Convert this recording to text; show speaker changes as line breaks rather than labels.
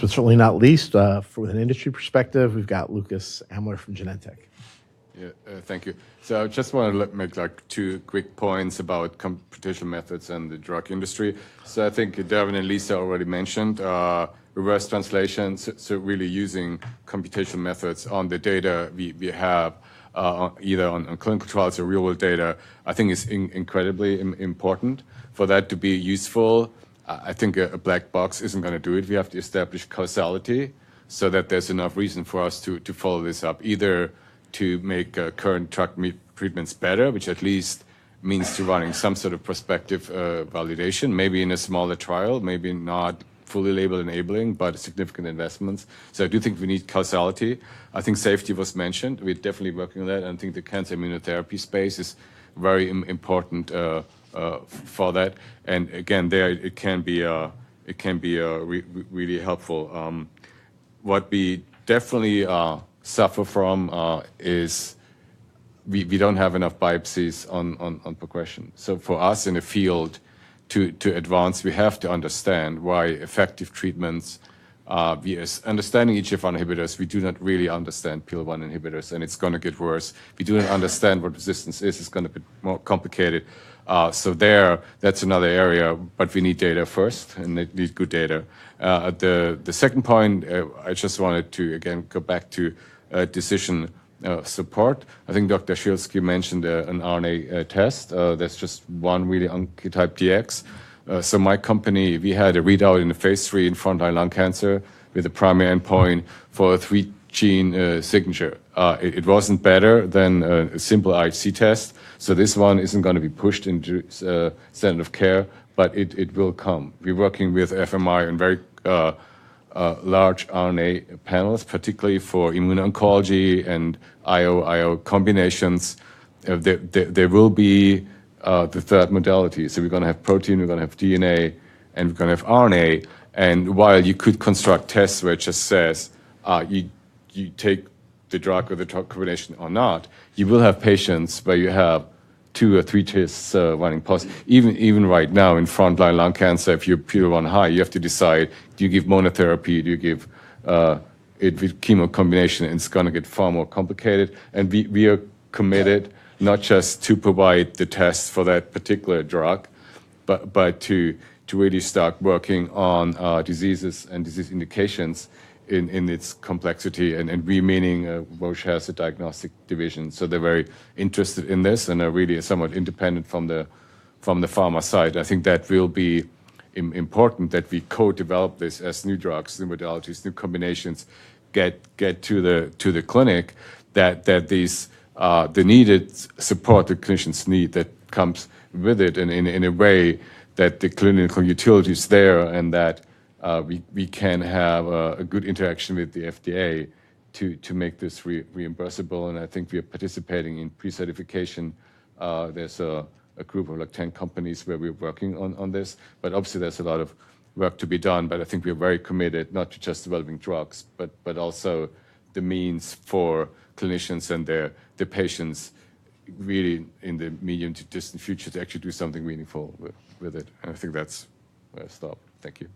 but certainly not least, with an industry perspective, we've got Lukas Amler from Genentech.
Yeah, thank you. So I just want to make like 2 quick points about computational methods and the drug industry. So I think Devin and Lisa already mentioned reverse translation, so really using computational methods on the data we have, either on clinical trials or real-world data, I think is incredibly important. For that to be useful, I think a black box isn't going to do it. We have to establish causality so that there's enough reason for us to follow this up, either to make current drug treatments better, which at least means to running some sort of prospective validation, maybe in a smaller trial, maybe not fully label enabling, but significant investments. So I do think we need causality. I think safety was mentioned. We're definitely working on that. And I think the cancer immunotherapy space is very important for that. And again, there it can be really helpful. What we definitely suffer from is we don't have enough biopsies on progression. So for us in the field to advance, we have to understand why effective treatments, we are understanding EGFR inhibitors, we do not really understand PIL-1 inhibitors, and it's going to get worse. We do not understand what resistance is, it's going to be more complicated. So that's another area, but we need data first, and they need good data. The second point, I just wanted to, again, go back to decision support. I think Dr. Shilsky mentioned an RNA test. That's just one really Oncotype DX. So my company, we had a readout in the phase 3 in frontline lung cancer with a primary endpoint for a 3-gene signature. It wasn't better than a simple IHC test. So this one isn't going to be pushed into standard of care, but it will come. We're working with FMI and very large RNA panels, particularly for immuno-oncology and IO combinations. There will be the third modality. So we're going to have protein, we're going to have DNA, and we're going to have RNA. And while you could construct tests where it just says you take the drug or the drug combination or not, you will have patients where you have 2 or 3 tests running positive. Even right now in frontline lung cancer, if you're PD-1 high, you have to decide, do you give monotherapy, do you give it with chemo combination? And it's going to get far more complicated. And we are committed not just to provide the tests for that particular drug, but to really start working on diseases and disease indications in its complexity, and we meaning Roche has a diagnostic division, so they're very interested in this and are really somewhat independent from the pharma side. I think that will be important that we co-develop this as new drugs, new modalities, new combinations get to the clinic. That these the needed support the clinicians need that comes with it, and in a way that the clinical utility is there, and that we can have a good interaction with the FDA to make this reimbursable. And I think we are participating in pre-certification. There's a group of like 10 companies where we're working on this, but obviously there's a lot of work to be done. But I think we're very committed not to just developing drugs, but also the means for clinicians and their patients really in the medium to distant future to actually do something meaningful with it. And I think that's where I stop. Thank you.